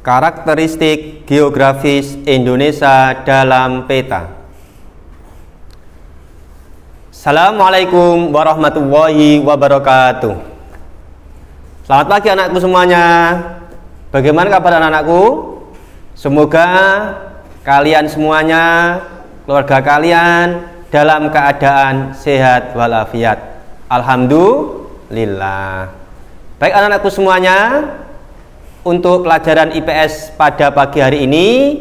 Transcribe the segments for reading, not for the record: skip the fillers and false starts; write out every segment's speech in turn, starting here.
Karakteristik geografis Indonesia dalam peta. Assalamualaikum warahmatullahi wabarakatuh. Selamat pagi anakku semuanya. Bagaimana kabar anak-anakku? Semoga kalian semuanya, keluarga kalian dalam keadaan sehat walafiat. Alhamdulillah. Baik anak-anakku semuanya, untuk pelajaran IPS pada pagi hari ini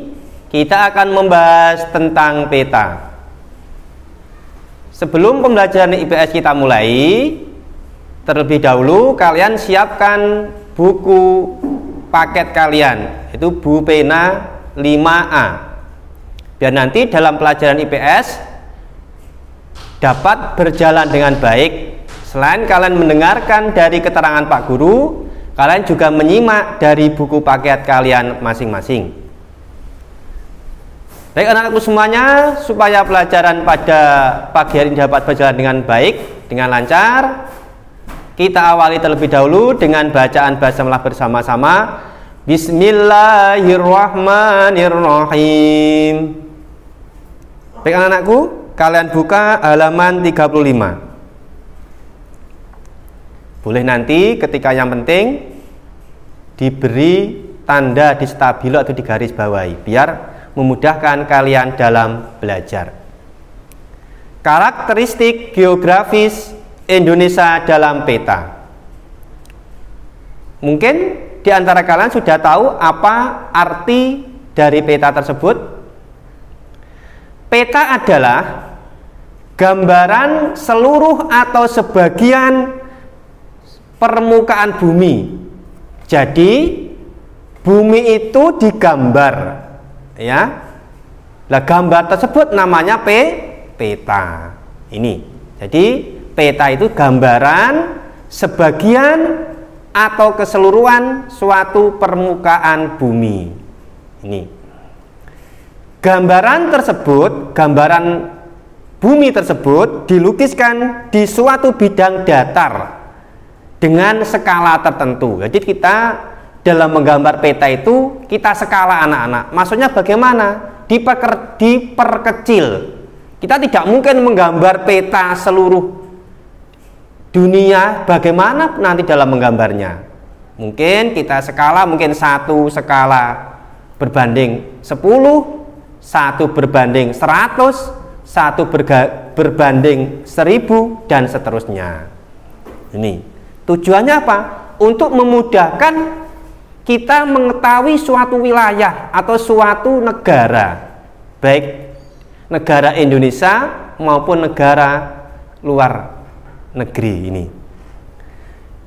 kita akan membahas tentang peta. Sebelum pembelajaran IPS kita mulai, terlebih dahulu kalian siapkan buku paket kalian, itu buku pena 5A, biar nanti dalam pelajaran IPS dapat berjalan dengan baik. Selain kalian mendengarkan dari keterangan Pak Guru, kalian juga menyimak dari buku paket kalian masing-masing. Baik anak-anakku semuanya, supaya pelajaran pada pagi hari ini dapat berjalan dengan baik, dengan lancar, kita awali terlebih dahulu dengan bacaan basmalah bersama-sama. Bismillahirrahmanirrahim. Baik anak-anakku, kalian buka halaman 35. Boleh nanti ketika yang penting diberi tanda di stabilo atau di garis bawahi, biar memudahkan kalian dalam belajar. Karakteristik geografis Indonesia dalam peta. Mungkin di antara kalian sudah tahu apa arti dari peta tersebut. Peta adalah gambaran seluruh atau sebagian permukaan bumi. Jadi bumi itu digambar, ya. Nah, gambar tersebut namanya peta. Ini. Jadi peta itu gambaran sebagian atau keseluruhan suatu permukaan bumi. Ini. Gambaran tersebut, gambaran bumi tersebut dilukiskan di suatu bidang datar dengan skala tertentu. Jadi kita dalam menggambar peta itu kita skala anak-anak. Maksudnya bagaimana? Diperkecil. Kita tidak mungkin menggambar peta seluruh dunia. Bagaimana nanti dalam menggambarnya? Mungkin kita skala, mungkin satu skala berbanding 10, satu berbanding 100, satu berbanding 1000 dan seterusnya. Ini. Tujuannya apa? Untuk memudahkan kita mengetahui suatu wilayah atau suatu negara, baik negara Indonesia maupun negara luar negeri ini.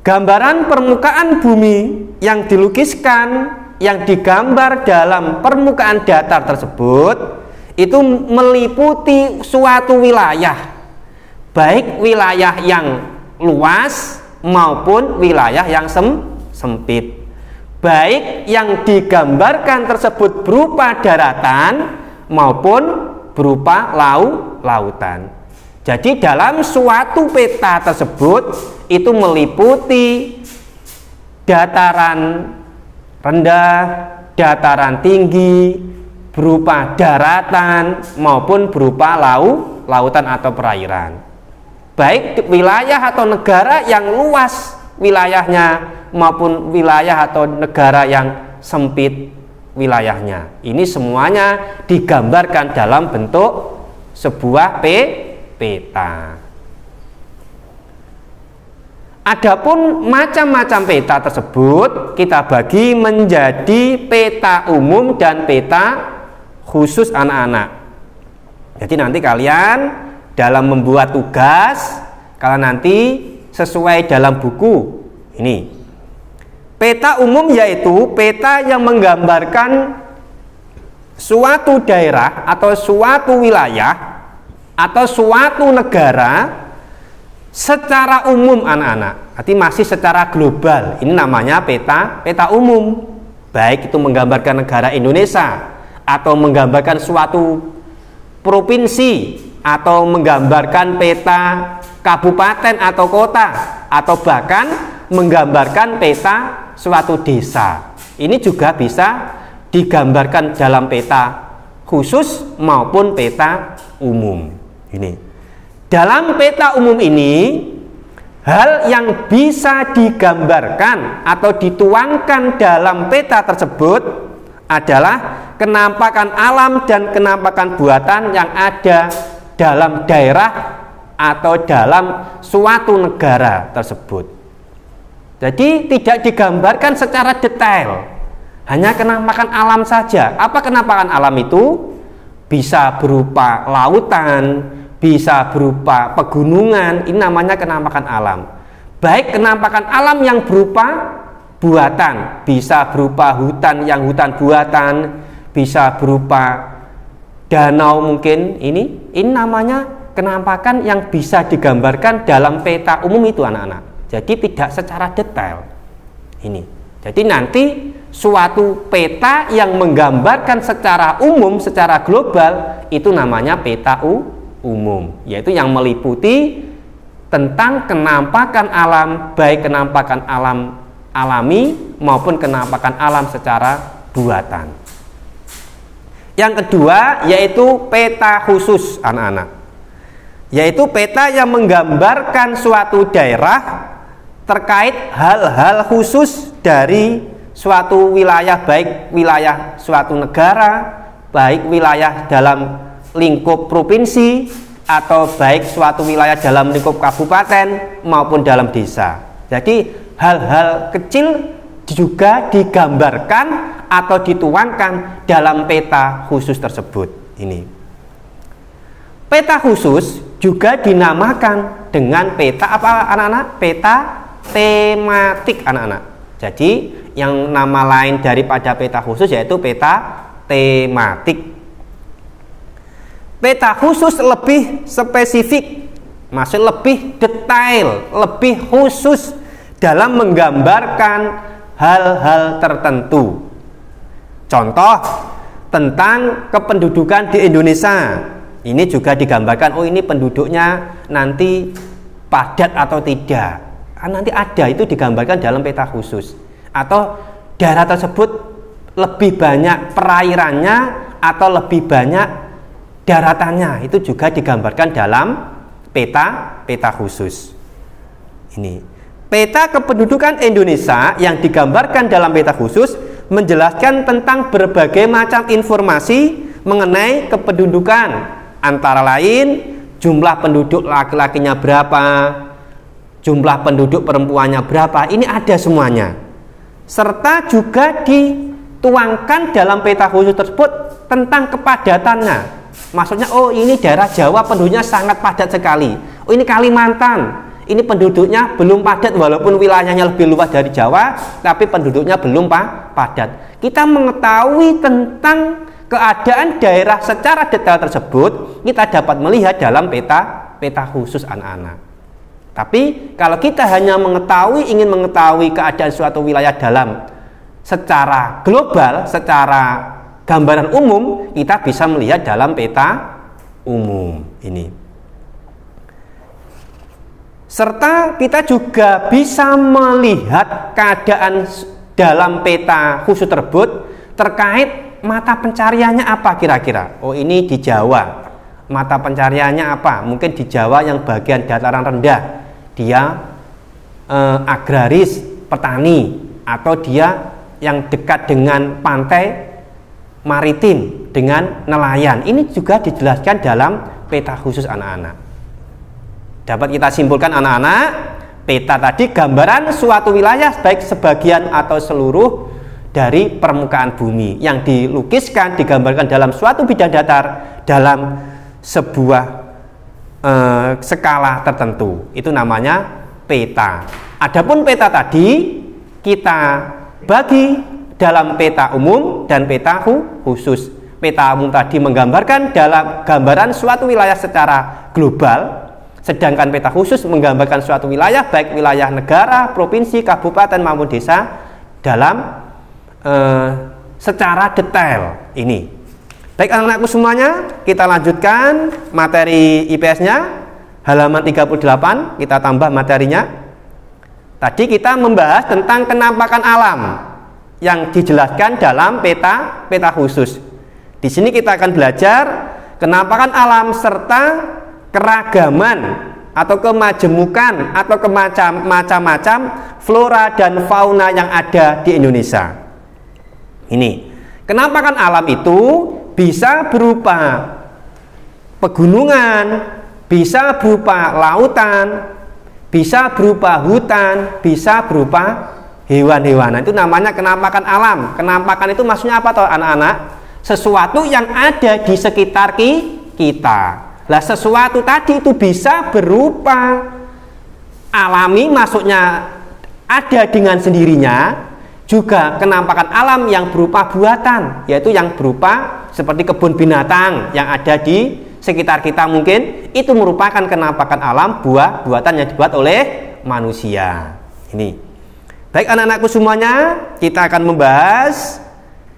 Gambaran permukaan bumi yang dilukiskan, yang digambar dalam permukaan datar tersebut itu meliputi suatu wilayah, baik wilayah yang luas maupun wilayah yang sempit. Baik yang digambarkan tersebut berupa daratan maupun berupa lautan. Jadi dalam suatu peta tersebut itu meliputi dataran rendah, dataran tinggi, berupa daratan maupun berupa lautan atau perairan. Baik wilayah atau negara yang luas wilayahnya maupun wilayah atau negara yang sempit wilayahnya. Ini semuanya digambarkan dalam bentuk sebuah peta. Adapun macam-macam peta tersebut kita bagi menjadi peta umum dan peta khusus anak-anak. Jadi nanti kalian dalam membuat tugas, kalian nanti sesuai dalam buku ini. Peta umum yaitu peta yang menggambarkan suatu daerah atau suatu wilayah atau suatu negara secara umum anak-anak. Arti masih secara global. Ini namanya peta umum. Baik itu menggambarkan negara Indonesia atau menggambarkan suatu provinsi atau menggambarkan peta kabupaten atau kota atau bahkan menggambarkan peta suatu desa. Ini juga bisa digambarkan dalam peta khusus maupun peta umum. Ini. Dalam peta umum ini, hal yang bisa digambarkan atau dituangkan dalam peta tersebut adalah kenampakan alam dan kenampakan buatan yang ada dalam daerah atau dalam suatu negara tersebut. Jadi tidak digambarkan secara detail, hanya kenampakan alam saja. Apa kenampakan alam itu? Bisa berupa lautan, bisa berupa pegunungan, ini namanya kenampakan alam. Baik kenampakan alam yang berupa buatan, bisa berupa hutan yang hutan buatan, bisa berupa danau mungkin, ini namanya kenampakan yang bisa digambarkan dalam peta umum itu anak-anak. Jadi tidak secara detail. Ini. Jadi nanti suatu peta yang menggambarkan secara umum, secara global, itu namanya peta umum, yaitu yang meliputi tentang kenampakan alam, baik kenampakan alam alami maupun kenampakan alam secara buatan. Yang kedua yaitu peta khusus anak-anak, yaitu peta yang menggambarkan suatu daerah terkait hal-hal khusus dari suatu wilayah, baik wilayah suatu negara, baik wilayah dalam lingkup provinsi, atau baik suatu wilayah dalam lingkup kabupaten maupun dalam desa. Jadi hal-hal kecil juga digambarkan atau dituangkan dalam peta khusus tersebut. Ini peta khusus juga dinamakan dengan peta apa anak-anak? Peta tematik anak-anak. Jadi yang nama lain daripada peta khusus yaitu peta tematik. Peta khusus lebih spesifik, maksud lebih detail, lebih khusus dalam menggambarkan hal-hal tertentu. Contoh tentang kependudukan di Indonesia. Ini juga digambarkan, oh ini penduduknya nanti padat atau tidak. Nanti ada, itu digambarkan dalam peta khusus. Atau daerah tersebut lebih banyak perairannya atau lebih banyak daratannya, itu juga digambarkan dalam peta khusus. Ini peta kependudukan Indonesia yang digambarkan dalam peta khusus menjelaskan tentang berbagai macam informasi mengenai kependudukan, antara lain jumlah penduduk laki-lakinya berapa, jumlah penduduk perempuannya berapa, ini ada semuanya. Serta juga dituangkan dalam peta khusus tersebut tentang kepadatannya. Maksudnya, oh ini daerah Jawa penduduknya sangat padat sekali. Oh ini Kalimantan, ini penduduknya belum padat walaupun wilayahnya lebih luas dari Jawa, tapi penduduknya belum padat. Kita mengetahui tentang keadaan daerah secara detail tersebut, kita dapat melihat dalam peta khusus anak-anak. Tapi kalau kita hanya ingin mengetahui keadaan suatu wilayah dalam secara global, secara gambaran umum, kita bisa melihat dalam peta umum ini. Serta kita juga bisa melihat keadaan dalam peta khusus tersebut terkait mata pencariannya apa kira-kira. Oh ini di Jawa, mata pencariannya apa? Mungkin di Jawa yang bagian dataran rendah, dia agraris, petani, atau dia yang dekat dengan pantai maritim dengan nelayan. Ini juga dijelaskan dalam peta khusus anak-anak. Dapat kita simpulkan anak-anak, peta tadi gambaran suatu wilayah baik sebagian atau seluruh dari permukaan bumi yang dilukiskan, digambarkan dalam suatu bidang datar dalam sebuah skala tertentu. Itu namanya peta. Adapun peta tadi kita bagi dalam peta umum dan peta khusus. Peta umum tadi menggambarkan dalam gambaran suatu wilayah secara global, sedangkan peta khusus menggambarkan suatu wilayah baik wilayah negara, provinsi, kabupaten maupun desa dalam secara detail. Ini. Baik anak-anakku semuanya, kita lanjutkan materi IPS-nya halaman 38, kita tambah materinya. Tadi kita membahas tentang kenampakan alam yang dijelaskan dalam peta khusus. Di sini kita akan belajar kenampakan alam serta keragaman atau kemajemukan atau macam-macam flora dan fauna yang ada di Indonesia. Ini, kenampakan alam itu bisa berupa pegunungan, bisa berupa lautan, bisa berupa hutan, bisa berupa hewan-hewanan. Itu namanya kenampakan alam. Kenampakan itu maksudnya apa toh anak-anak? Sesuatu yang ada di sekitar kita. Lah sesuatu tadi itu bisa berupa alami, maksudnya ada dengan sendirinya, juga kenampakan alam yang berupa buatan, yaitu yang berupa seperti kebun binatang yang ada di sekitar kita, mungkin itu merupakan kenampakan alam buatan yang dibuat oleh manusia. Ini. Baik anak-anakku semuanya, kita akan membahas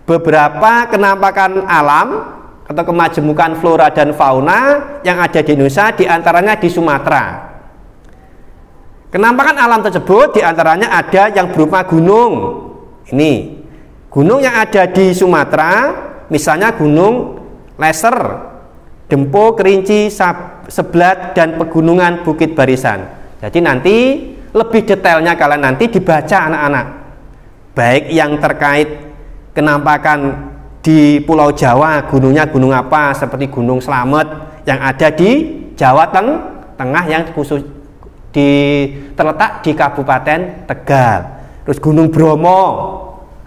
beberapa kenampakan alam atau kemajemukan flora dan fauna yang ada di Indonesia, diantaranya di Sumatera. Kenampakan alam tersebut diantaranya ada yang berupa gunung. Ini gunung yang ada di Sumatera, misalnya Gunung Leser, Dempo, Kerinci, Seblat, dan Pegunungan Bukit Barisan. Jadi nanti lebih detailnya kalian nanti dibaca anak-anak, baik yang terkait kenampakan di Pulau Jawa, gunungnya gunung apa, seperti Gunung Slamet yang ada di Jawa Tengah yang khusus terletak di Kabupaten Tegal. Terus Gunung Bromo,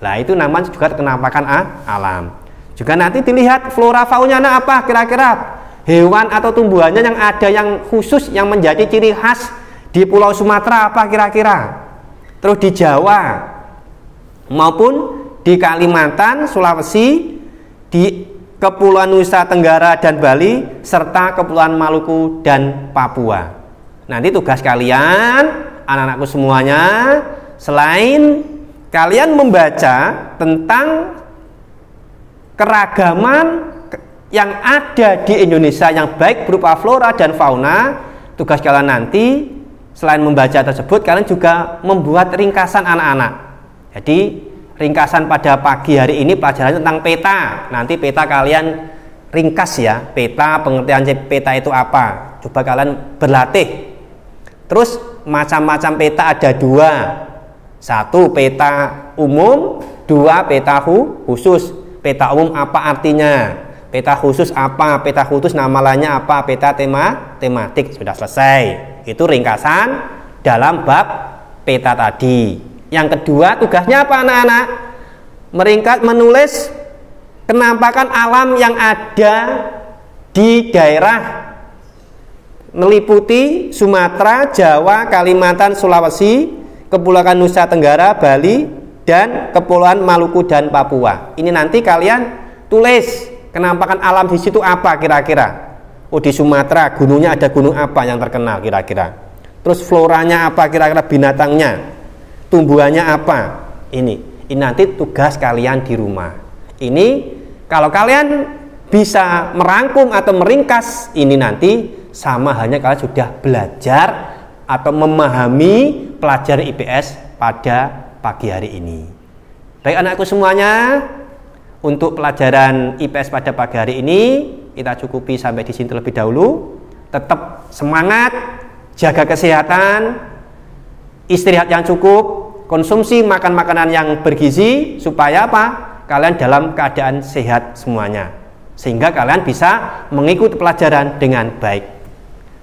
nah itu namanya juga kenampakan alam. Juga nanti dilihat flora faunanya apa kira-kira, hewan atau tumbuhannya yang ada yang khusus yang menjadi ciri khas di Pulau Sumatera apa kira-kira. Terus di Jawa maupun di Kalimantan, Sulawesi, di Kepulauan Nusa Tenggara dan Bali, serta Kepulauan Maluku dan Papua. Nanti tugas kalian, anak-anakku semuanya, selain kalian membaca tentang keragaman yang ada di Indonesia yang baik berupa flora dan fauna, tugas kalian nanti selain membaca tersebut, kalian juga membuat ringkasan anak-anak. Jadi ringkasan pada pagi hari ini pelajaran tentang peta. Nanti peta kalian ringkas ya, peta, pengertian peta itu apa, coba kalian berlatih. Terus macam-macam peta ada dua, satu peta umum, dua peta khusus. Peta umum apa artinya, peta khusus apa, peta khusus nama lainnya apa, peta tematik, sudah selesai. Itu ringkasan dalam bab peta tadi. Yang kedua tugasnya apa anak-anak? Meringkas, menulis kenampakan alam yang ada di daerah meliputi Sumatera, Jawa, Kalimantan, Sulawesi, Kepulauan Nusa Tenggara, Bali, dan Kepulauan Maluku dan Papua. Ini nanti kalian tulis kenampakan alam di situ apa kira-kira. Oh di Sumatera gunungnya ada gunung apa yang terkenal kira-kira. Terus floranya apa kira-kira, binatangnya, tumbuhannya apa. Ini nanti tugas kalian di rumah. Ini kalau kalian bisa merangkum atau meringkas ini nanti sama halnya kalian sudah belajar atau memahami pelajaran IPS pada pagi hari ini. Baik anakku semuanya, untuk pelajaran IPS pada pagi hari ini kita cukupi sampai di sini terlebih dahulu. Tetap semangat, jaga kesehatan, istirahat yang cukup, konsumsi makan makanan yang bergizi supaya apa? Kalian dalam keadaan sehat semuanya, sehingga kalian bisa mengikuti pelajaran dengan baik.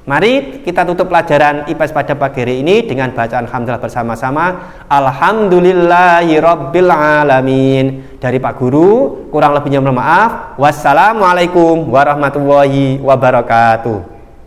Mari kita tutup pelajaran IPS pada pagi hari ini dengan bacaan alhamdulillah bersama-sama. Alhamdulillahirabbil alamin. Dari Pak Guru, kurang lebihnya mohon maaf. Wassalamualaikum warahmatullahi wabarakatuh.